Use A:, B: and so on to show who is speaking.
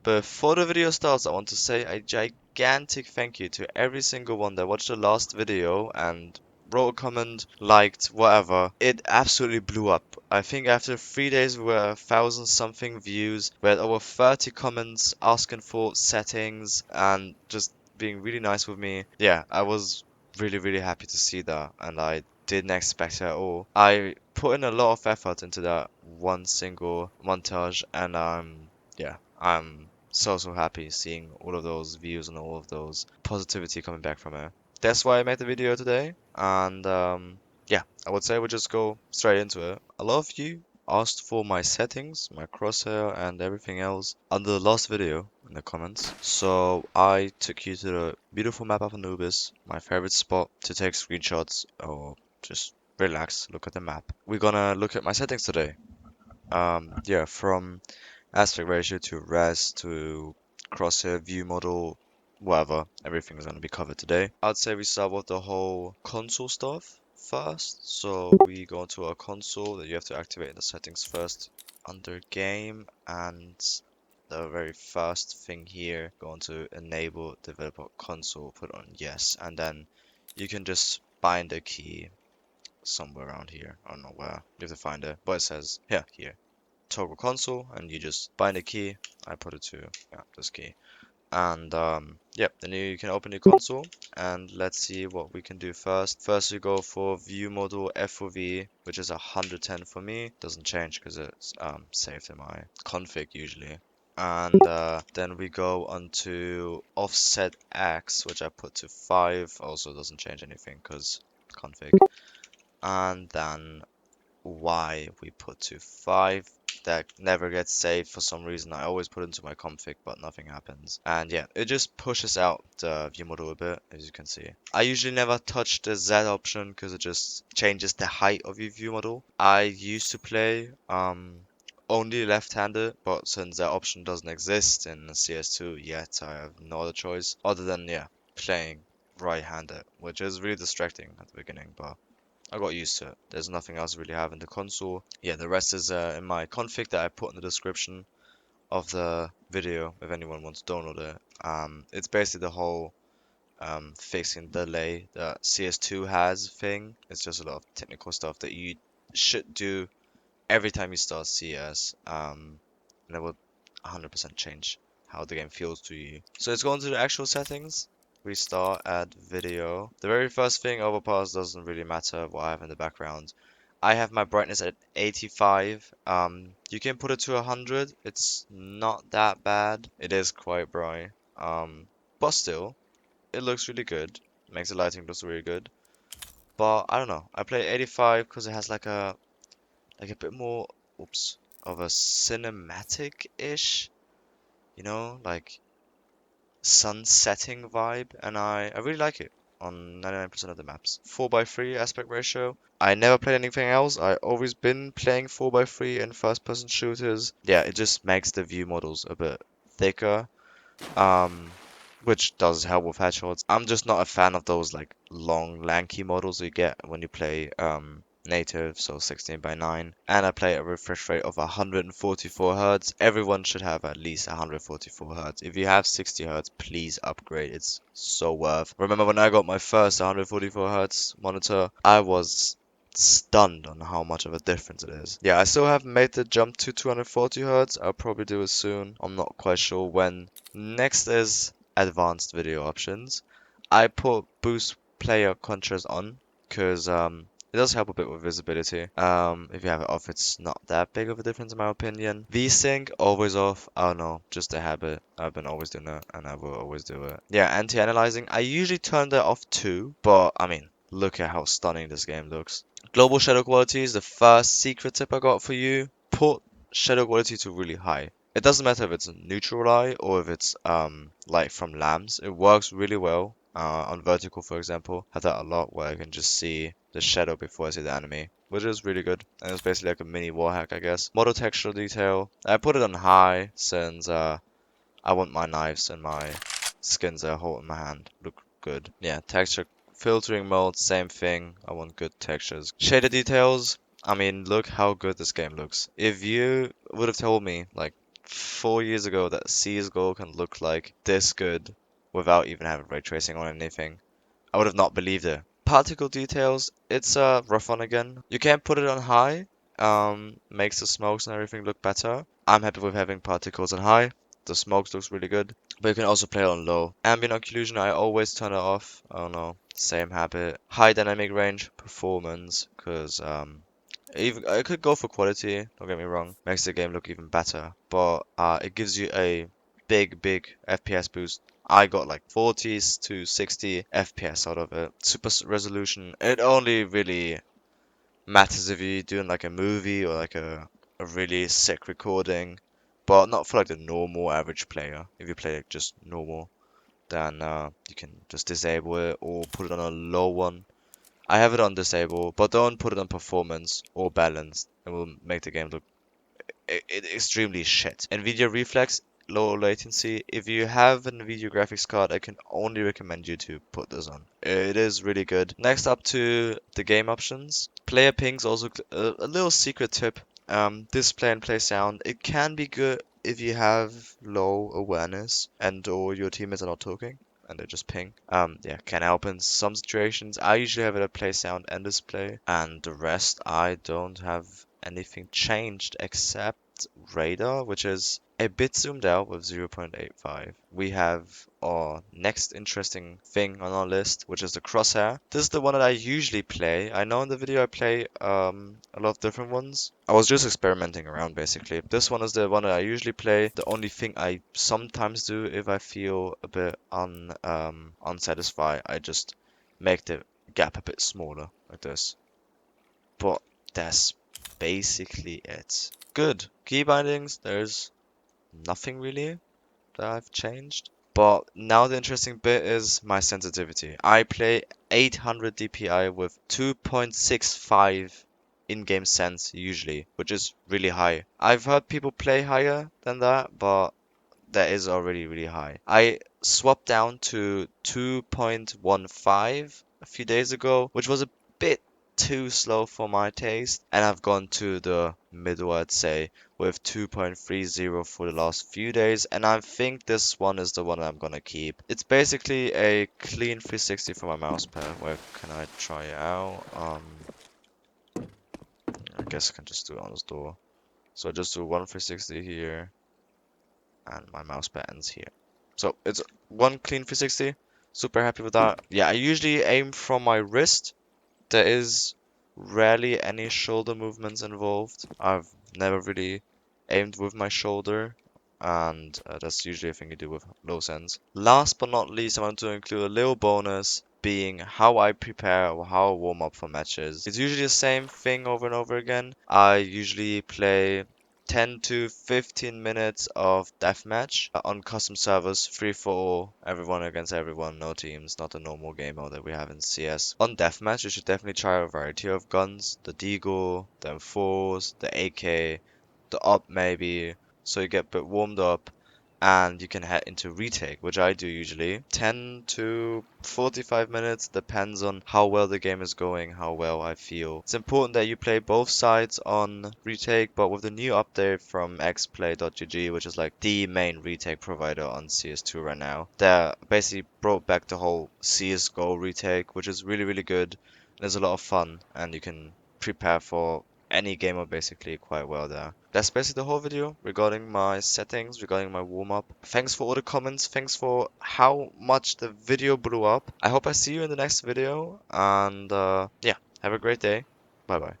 A: Before the video starts, I want to say a gigantic thank you to every single one that watched the last video and wrote a comment, liked, whatever. It absolutely blew up. I think after 3 days we were 1,000 something views. We had over 30 comments asking for settings and just being really nice with me. Yeah, I was really happy to see that, and I didn't expect it at all. I put in a lot of effort into that one single montage, and yeah, I'm so happy seeing all of those views and all of those positivity coming back from it. That's why I made the video today, and yeah, I would say we just go straight into it. A lot of you asked for my settings, my crosshair, and everything else under the last video in the comments. So I took you to the beautiful map of Anubis, my favorite spot to take screenshots or just relax, look at the map. We're gonna look at my settings today. Yeah, from aspect ratio to res to crosshair view model, whatever, everything is going to be covered today. I'd say we start with the whole console stuff first. So we go into our console that you have to activate the settings first under game, and the very first thing here, go into enable developer console, put on yes, and then you can just bind a key somewhere around here. I don't know where, you have to find it, but it says here toggle console, and you just bind a key. I put it to this key, and yep, then you can open your console, and let's see what we can do first. First we go for view model FOV, which is 110 for me. Doesn't change because it's saved in my config usually. And then we go onto offset X, which I put to 5. Also doesn't change anything because config. And then Y we put to 5. That never gets saved for some reason. I always put it into my config, but nothing happens. And yeah, it just pushes out the view model a bit, as you can see. I usually never touch the Z option because it just changes the height of your view model. I used to play only left-handed, but since that option doesn't exist in CS2 yet, I have no other choice other than playing right-handed, which is really distracting at the beginning, but I got used to it. There's nothing else I really have in the console. Yeah, the rest is in my config that I put in the description of the video if anyone wants to download it. It's basically the whole fixing delay that CS2 has thing. It's just a lot of technical stuff that you should do every time you start CS. And it will 100% change how the game feels to you. So let's go into the actual settings. We start at video. The very first thing, overpass doesn't really matter what I have in the background. I have my brightness at 85. You can put it to 100. It's not that bad. It is quite bright. But still, it looks really good. Makes the lighting look really good. But I don't know. I play 85 because it has like a bit more, oops, of a cinematic-ish, like sun setting vibe, and I really like it on 99% of the maps. 4:3 aspect ratio. I never played anything else. I always been playing 4:3 in first-person shooters. Yeah, it just makes the view models a bit thicker, which does help with headshots. I'm just not a fan of those like long, lanky models you get when you play native, so 16:9, and I play at a refresh rate of 144 Hz. Everyone should have at least 144 Hz. If you have 60 Hz, please upgrade. It's so worth. Remember when I got my first 144 Hz monitor, I was stunned on how much of a difference it is. Yeah, I still haven't made the jump to 240 Hz. I'll probably do it soon. I'm not quite sure when. Next is advanced video options. I put boost player contrast on because it does help a bit with visibility. If you have it off, it's not that big of a difference in my opinion. VSync always off. I don't know, just a habit. I've been always doing it, and I will always do it. Yeah, anti-analyzing. I usually turn that off too, but I mean, look at how stunning this game looks. Global shadow quality is the first secret tip I got for you. Put shadow quality to really high. It doesn't matter if it's a neutral light or if it's light from lamps. It works really well. On vertical, for example, I have that a lot where I can just see the shadow before I see the enemy, which is really good. And it's basically like a mini wall hack, I guess. Model textural detail. I put it on high since I want my knives and my skins I hold in my hand look good. Yeah, texture filtering mode, same thing. I want good textures. Shader details. I mean, look how good this game looks. If you would have told me like 4 years ago that CSGO can look like this good without even having ray tracing on anything, I would have not believed it. Particle details, it's rough on again. You can't put it on high, makes the smokes and everything look better. I'm happy with having particles on high. The smokes looks really good, but you can also play it on low. Ambient occlusion, I always turn it off. I don't know, same habit. High dynamic range, performance, because even I could go for quality. Don't get me wrong, makes the game look even better, but it gives you a big FPS boost. I got like 40s to 60 FPS out of it. Super resolution. It only really matters if you're doing like a movie or like a really sick recording, but not for like the normal average player. If you play like just normal, then you can just disable it or put it on a low one. I have it on disable, but don't put it on performance or balance. It will make the game look extremely shit. NVIDIA Reflex, low latency. If you have an NVIDIA graphics card, I can only recommend you to put this on. It is really good. Next up to the game options. Player pings also a little secret tip. Display and play sound. It can be good if you have low awareness and or your teammates are not talking and they just ping. Yeah, can help in some situations. I usually have it at play sound and display, and the rest I don't have anything changed except radar, which is a bit zoomed out with 0.85. We have our next interesting thing on our list, which is the crosshair. This is the one that I usually play. I know in the video I play a lot of different ones. I was just experimenting around basically. This one is the one that I usually play. The only thing I sometimes do if I feel a bit unsatisfied, I just make the gap a bit smaller like this. But that's basically it. Good. Key bindings, there's nothing really that I've changed. But now the interesting bit is my sensitivity. I play 800 DPI with 2.65 in-game sense usually, which is really high. I've heard people play higher than that, but that is already really high. I swapped down to 2.15 a few days ago, which was a bit too slow for my taste, and I've gone to the middle, I'd say, with 2.30 for the last few days, and I think this one is the one I'm gonna keep. It's basically a clean 360 for my mouse pad. Where can I try it out? I guess I can just do it on this door. So I just do one 360 here, and my mouse pad ends here. So it's one clean 360. Super happy with that. Yeah, I usually aim from my wrist. There is rarely any shoulder movements involved. I've never really aimed with my shoulder, and that's usually a thing you do with low sens. Last but not least, I want to include a little bonus being how I prepare or how I warm up for matches. It's usually the same thing over and over again. I usually play 10 to 15 minutes of deathmatch on custom servers, free for all, everyone against everyone, no teams, not the normal game mode that we have in CS. On deathmatch, you should definitely try a variety of guns, the Deagle, the M4s, the AK, the op maybe, so you get a bit warmed up and you can head into retake, which I do usually. 10 to 45 minutes, depends on how well the game is going, how well I feel. It's important that you play both sides on retake, but with the new update from xplay.gg, which is like the main retake provider on CS2 right now, they basically brought back the whole CSGO retake, which is really good. There's a lot of fun, and you can prepare for any gamer basically quite well there. That's basically the whole video regarding my settings, regarding my warm-up. Thanks for all the comments, thanks for how much the video blew up. I hope I see you in the next video, and yeah, have a great day. Bye bye.